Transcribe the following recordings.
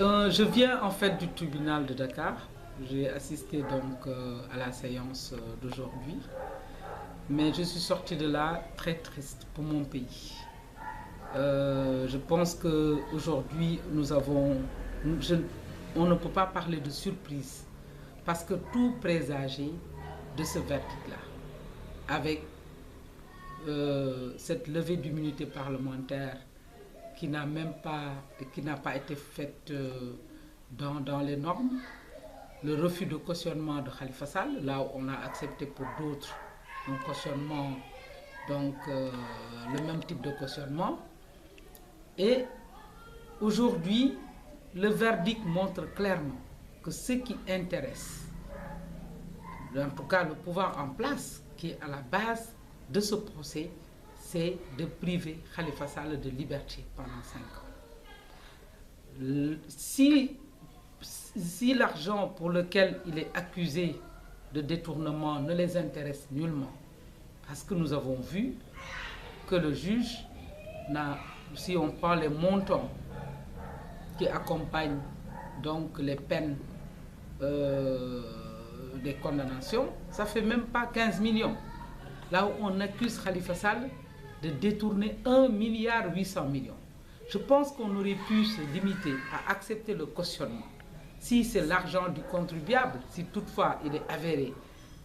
Je viens en fait du tribunal de Dakar. J'ai assisté donc à la séance d'aujourd'hui. Mais je suis sorti de là très triste pour mon pays. Je pense qu'aujourd'hui, on ne peut pas parler de surprise parce que tout présageait de ce verdict-là. Avec cette levée d'immunité parlementaire qui n'a pas été faite dans les normes, le refus de cautionnement de Khalifa Sall, là où on a accepté pour d'autres un cautionnement, donc le même type de cautionnement. Et aujourd'hui, le verdict montre clairement que ce qui intéresse, en tout cas le pouvoir en place, qui est à la base de ce procès, c'est de priver Khalifa Sall de liberté pendant 5 ans. Si l'argent pour lequel il est accusé de détournement ne les intéresse nullement, parce que nous avons vu que le juge si on prend les montants qui accompagnent donc les peines des condamnations, ça fait même pas 15 millions. Là où on accuse Khalifa Sall de détourner 1,8 milliard. Je pense qu'on aurait pu se limiter à accepter le cautionnement. Si c'est l'argent du contribuable, si toutefois il est avéré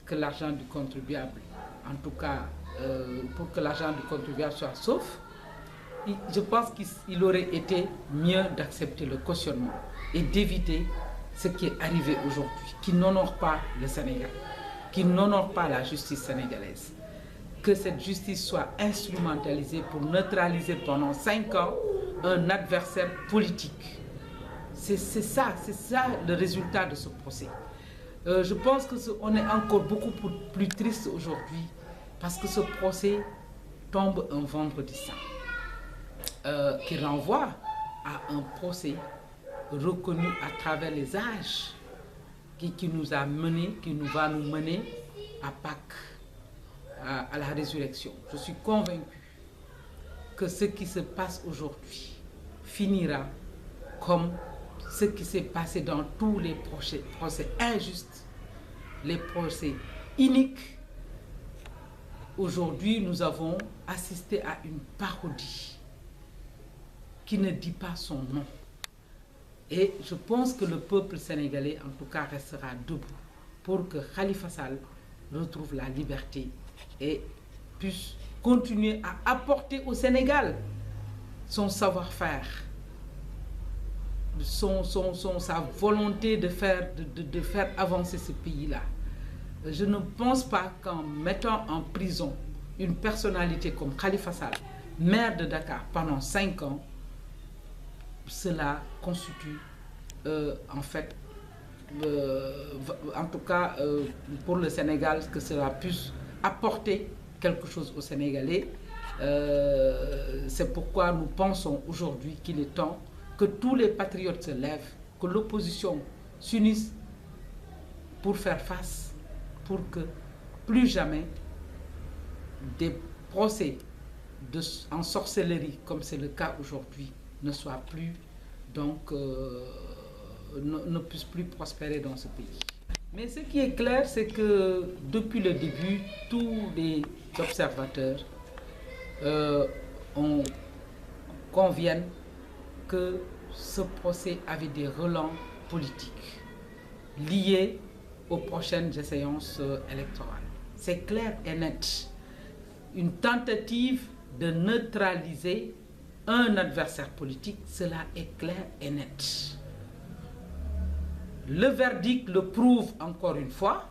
que l'argent du contribuable, en tout cas pour que l'argent du contribuable soit sauf, je pense qu'il aurait été mieux d'accepter le cautionnement et d'éviter ce qui est arrivé aujourd'hui, qui n'honore pas le Sénégal, qui n'honore pas la justice sénégalaise. Que cette justice soit instrumentalisée pour neutraliser pendant 5 ans un adversaire politique. C'est ça le résultat de ce procès. Je pense qu'on est encore beaucoup plus triste aujourd'hui parce que ce procès tombe un vendredi saint, qui renvoie à un procès reconnu à travers les âges qui nous a menés, qui va nous mener à Pâques, à la résurrection. Je suis convaincu que ce qui se passe aujourd'hui finira comme ce qui s'est passé dans tous les procès injustes, les procès iniques. Aujourd'hui, nous avons assisté à une parodie qui ne dit pas son nom. Et je pense que le peuple sénégalais, en tout cas, restera debout pour que Khalifa Sall retrouve la liberté et puisse continuer à apporter au Sénégal son savoir-faire, sa volonté de faire avancer ce pays-là. Je ne pense pas qu'en mettant en prison une personnalité comme Khalifa Sall, maire de Dakar pendant 5 ans, cela constitue en fait, en tout cas pour le Sénégal, que cela puisse apporter quelque chose aux Sénégalais. C'est pourquoi nous pensons aujourd'hui qu'il est temps que tous les patriotes se lèvent, que l'opposition s'unisse pour faire face, pour que plus jamais des procès en sorcellerie, comme c'est le cas aujourd'hui, ne soient plus, donc ne puissent plus prospérer dans ce pays. Mais ce qui est clair, c'est que depuis le début, tous les observateurs conviennent que ce procès avait des relents politiques liés aux prochaines séances électorales. C'est clair et net. Une tentative de neutraliser un adversaire politique, cela est clair et net. Le verdict le prouve encore une fois,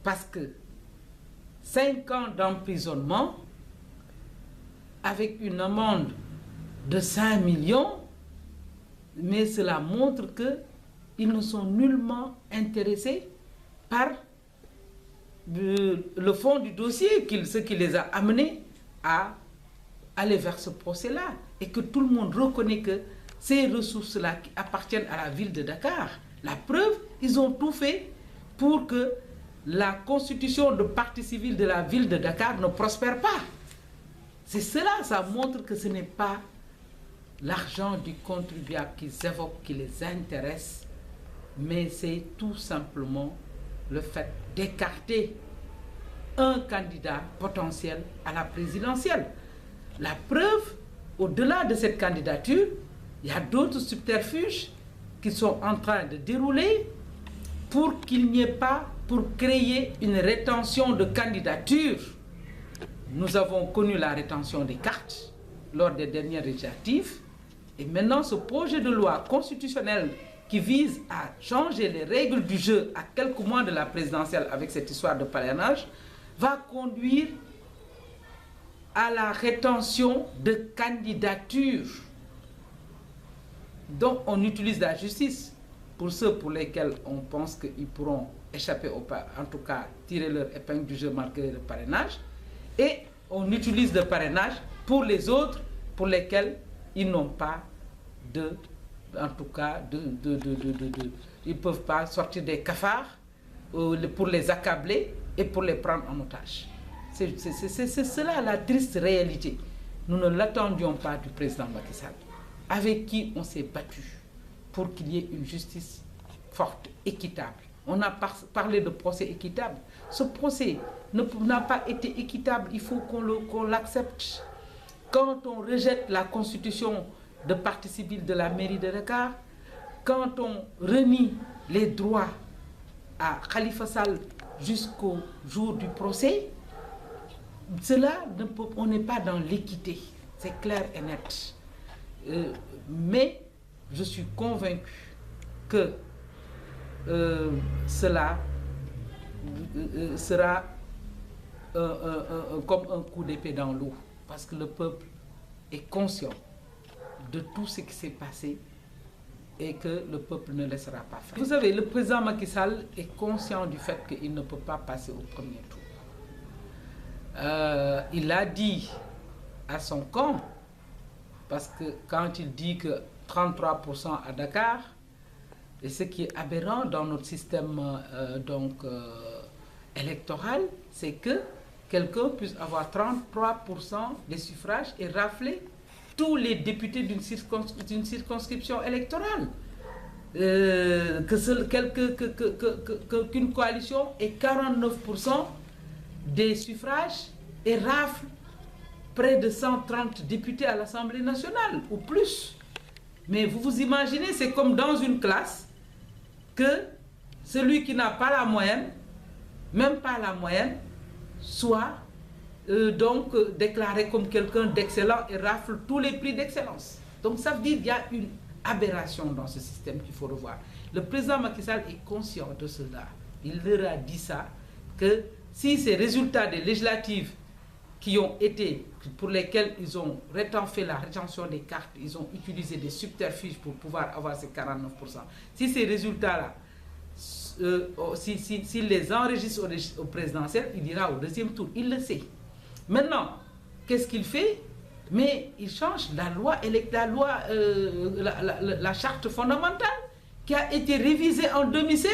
parce que 5 ans d'emprisonnement avec une amende de 5 millions, mais cela montre qu'ils ne sont nullement intéressés par le fond du dossier, ce qui les a amenés à aller vers ce procès-là, et que tout le monde reconnaît que ces ressources-là qui appartiennent à la ville de Dakar, la preuve, ils ont tout fait pour que la constitution de partie civile de la ville de Dakar ne prospère pas. C'est cela, ça montre que ce n'est pas l'argent du contribuable qu'ils évoquent, qui les intéresse, mais c'est tout simplement le fait d'écarter un candidat potentiel à la présidentielle. La preuve, au-delà de cette candidature, il y a d'autres subterfuges qui sont en train de dérouler pour qu'il n'y ait pas, pour créer une rétention de candidature. Nous avons connu la rétention des cartes lors des dernières législatives et maintenant ce projet de loi constitutionnelle qui vise à changer les règles du jeu à quelques mois de la présidentielle avec cette histoire de parrainage va conduire à la rétention de candidatures. Donc on utilise la justice pour ceux pour lesquels on pense qu'ils pourront échapper en tout cas tirer leur épingle du jeu malgré le parrainage, et on utilise le parrainage pour les autres pour lesquels ils n'ont pas de, en tout cas, ils ne peuvent pas sortir des cafards pour les accabler et pour les prendre en otage. C'est cela la triste réalité. Nous ne l'attendions pas du président Macky Sall, avec qui on s'est battu pour qu'il y ait une justice forte, équitable. On a parlé de procès équitable. Ce procès n'a pas été équitable, il faut qu'on l'accepte. Quand on rejette la constitution de partie civile de la mairie de Dakar, quand on renie les droits à Khalifa Sall jusqu'au jour du procès, on n'est pas dans l'équité, c'est clair et net. Mais je suis convaincu que cela sera comme un coup d'épée dans l'eau, parce que le peuple est conscient de tout ce qui s'est passé et que le peuple ne laissera pas faire. Vous savez, le président Macky Sall est conscient du fait qu'il ne peut pas passer au premier tour. Il a dit à son camp, parce que quand il dit que 33% à Dakar, et ce qui est aberrant dans notre système électoral, c'est que quelqu'un puisse avoir 33% des suffrages et rafler tous les députés d'une circonscription électorale. Qu'une coalition ait 49% des suffrages et rafle près de 130 députés à l'Assemblée nationale, ou plus. Mais vous vous imaginez, c'est comme dans une classe, que celui qui n'a pas la moyenne, même pas la moyenne, soit déclaré comme quelqu'un d'excellent et rafle tous les prix d'excellence. Donc ça veut dire qu'il y a une aberration dans ce système qu'il faut revoir. Le président Macky Sall est conscient de cela. Il leur a dit ça, que si ces résultats des législatives pour lesquels ils ont fait la rétention des cartes, ils ont utilisé des subterfuges pour pouvoir avoir ces 49%. Si ces résultats-là, s'il les enregistre au présidentiel, il ira au deuxième tour. Il le sait. Maintenant, qu'est-ce qu'il fait? Mais il change la charte fondamentale qui a été révisée en 2016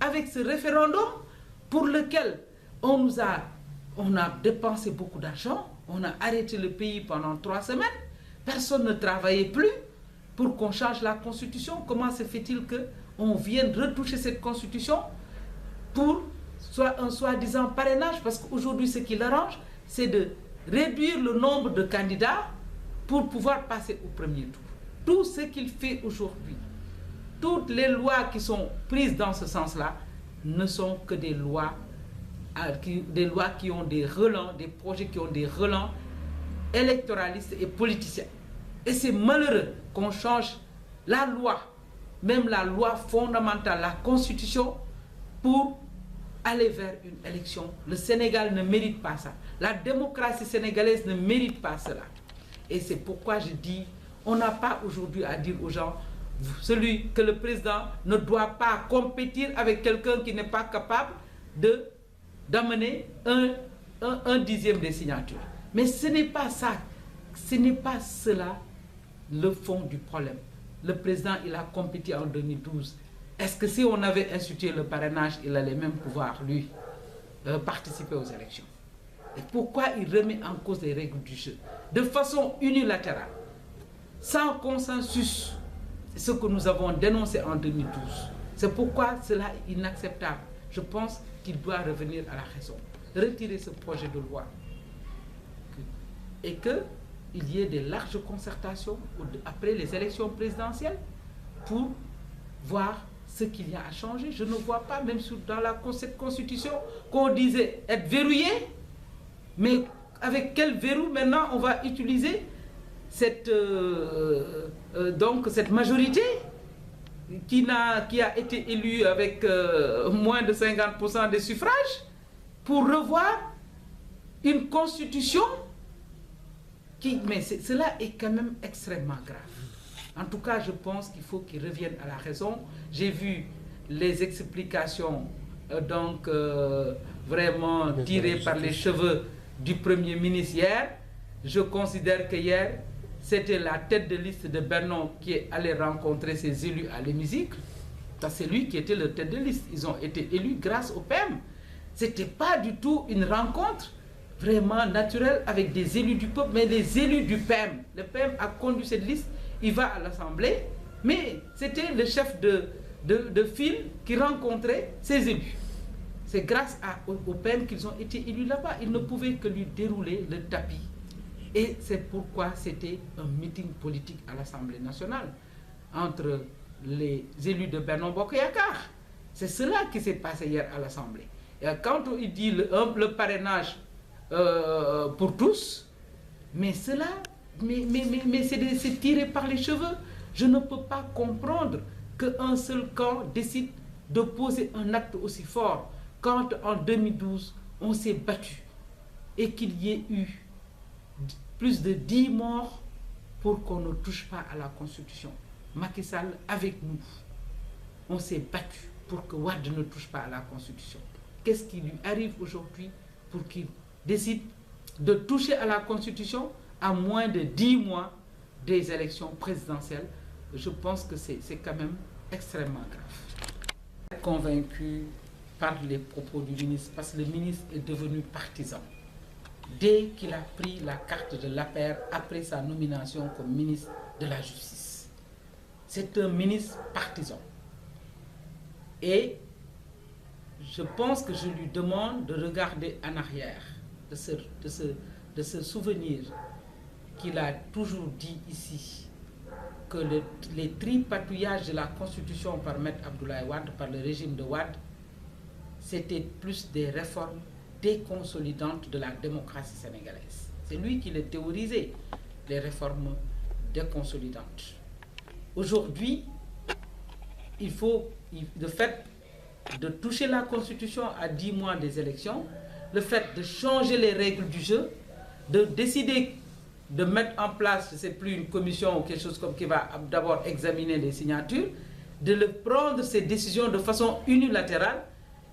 avec ce référendum pour lequel on a dépensé beaucoup d'argent, on a arrêté le pays pendant 3 semaines, personne ne travaillait plus pour qu'on change la constitution. Comment se fait-il qu'on vienne retoucher cette constitution pour un soi-disant parrainage? Parce qu'aujourd'hui, ce qui l'arrange, c'est de réduire le nombre de candidats pour pouvoir passer au premier tour. Tout ce qu'il fait aujourd'hui, toutes les lois qui sont prises dans ce sens-là, ne sont que des lois qui ont des relents, des projets qui ont des relents électoralistes et politiciens. Et c'est malheureux qu'on change la loi, même la loi fondamentale, la constitution, pour aller vers une élection. Le Sénégal ne mérite pas ça. La démocratie sénégalaise ne mérite pas cela. Et c'est pourquoi je dis, on n'a pas aujourd'hui à dire aux gens, que le président ne doit pas compétir avec quelqu'un qui n'est pas capable d'amener un dixième des signatures. Mais ce n'est pas ça, ce n'est pas cela le fond du problème. Le président, il a compétit en 2012. Est-ce que si on avait institué le parrainage, il allait même pouvoir, lui, participer aux élections? Et pourquoi il remet en cause les règles du jeu de façon unilatérale? sans consensus. C'est ce que nous avons dénoncé en 2012. C'est pourquoi cela est inacceptable. Je pense qu'il doit revenir à la raison, retirer ce projet de loi et qu'il y ait des larges concertations après les élections présidentielles pour voir ce qu'il y a à changer. Je ne vois pas, même dans cette constitution, qu'on disait être verrouillé, mais avec quel verrou maintenant on va utiliser cette majorité qui a été élue avec moins de 50% des suffrages pour revoir une constitution mais cela est quand même extrêmement grave. En tout cas, je pense qu'il faut qu'ils reviennent à la raison. J'ai vu les explications vraiment tirées par les cheveux du Premier ministre hier. Je considère que hier, c'était la tête de liste de Bernon qui est allé rencontrer ses élus à l'hémicycle. C'est lui qui était le tête de liste. Ils ont été élus grâce au PEM. Ce n'était pas du tout une rencontre vraiment naturelle avec des élus du peuple, mais les élus du PEM. Le PEM a conduit cette liste, il va à l'Assemblée, mais c'était le chef de file qui rencontrait ses élus. C'est grâce au PEM qu'ils ont été élus là-bas. Ils ne pouvaient que lui dérouler le tapis. Et c'est pourquoi c'était un meeting politique à l'Assemblée nationale entre les élus de Benno Bokk Yakaar. C'est cela qui s'est passé hier à l'Assemblée. Et quand il dit le parrainage pour tous, mais cela, c'est tiré par les cheveux. Je ne peux pas comprendre qu'un seul camp décide de poser un acte aussi fort quand en 2012 on s'est battu et qu'il y ait eu plus de 10 morts pour qu'on ne touche pas à la Constitution. Macky Sall avec nous, on s'est battu pour que Wade ne touche pas à la Constitution. Qu'est-ce qui lui arrive aujourd'hui pour qu'il décide de toucher à la Constitution à moins de 10 mois des élections présidentielles? Je pense que c'est quand même extrêmement grave. Convaincu par les propos du ministre, parce que le ministre est devenu partisan. Dès qu'il a pris la carte de l'APR après sa nomination comme ministre de la Justice. C'est un ministre partisan. Et je pense que je lui demande de regarder en arrière, de se souvenir qu'il a toujours dit ici que les tripatouillages de la Constitution par Maître Abdoulaye Wade, par le régime de Wade, c'était plus des réformes déconsolidantes de la démocratie sénégalaise. C'est lui qui les théorisait, les réformes déconsolidantes. Aujourd'hui, le fait de toucher la Constitution à 10 mois des élections, le fait de changer les règles du jeu, de décider de mettre en place, je ne sais plus, une commission ou quelque chose comme qui va d'abord examiner les signatures, de prendre ces décisions de façon unilatérale.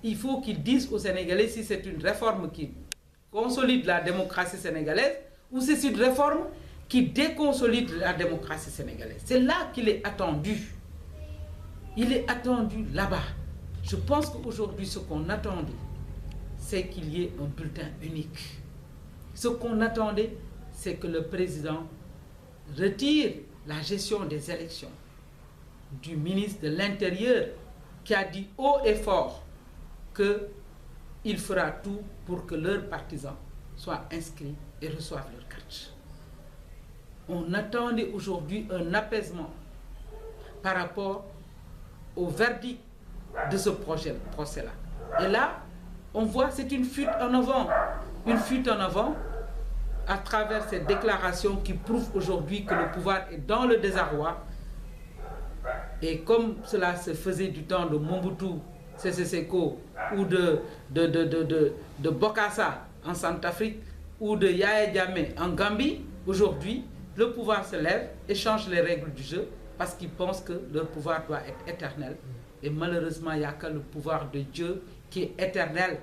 Il faut qu'ils disent aux Sénégalais si c'est une réforme qui consolide la démocratie sénégalaise ou si c'est une réforme qui déconsolide la démocratie sénégalaise. C'est là qu'il est attendu. Il est attendu là-bas. Je pense qu'aujourd'hui, ce qu'on attendait, c'est qu'il y ait un bulletin unique. Ce qu'on attendait, c'est que le président retire la gestion des élections du ministre de l'Intérieur qui a dit haut et fort qu'il fera tout pour que leurs partisans soient inscrits et reçoivent leur carte. On attendait aujourd'hui un apaisement par rapport au verdict de ce procès-là. Et là, on voit c'est une fuite en avant à travers cette déclaration qui prouve aujourd'hui que le pouvoir est dans le désarroi. Et comme cela se faisait du temps de Mobutu Sese Seko ou de Bokassa en Centrafrique ou de Yahya Jammeh en Gambie, aujourd'hui, le pouvoir se lève et change les règles du jeu parce qu'ils pensent que leur pouvoir doit être éternel. Et malheureusement, il n'y a que le pouvoir de Dieu qui est éternel.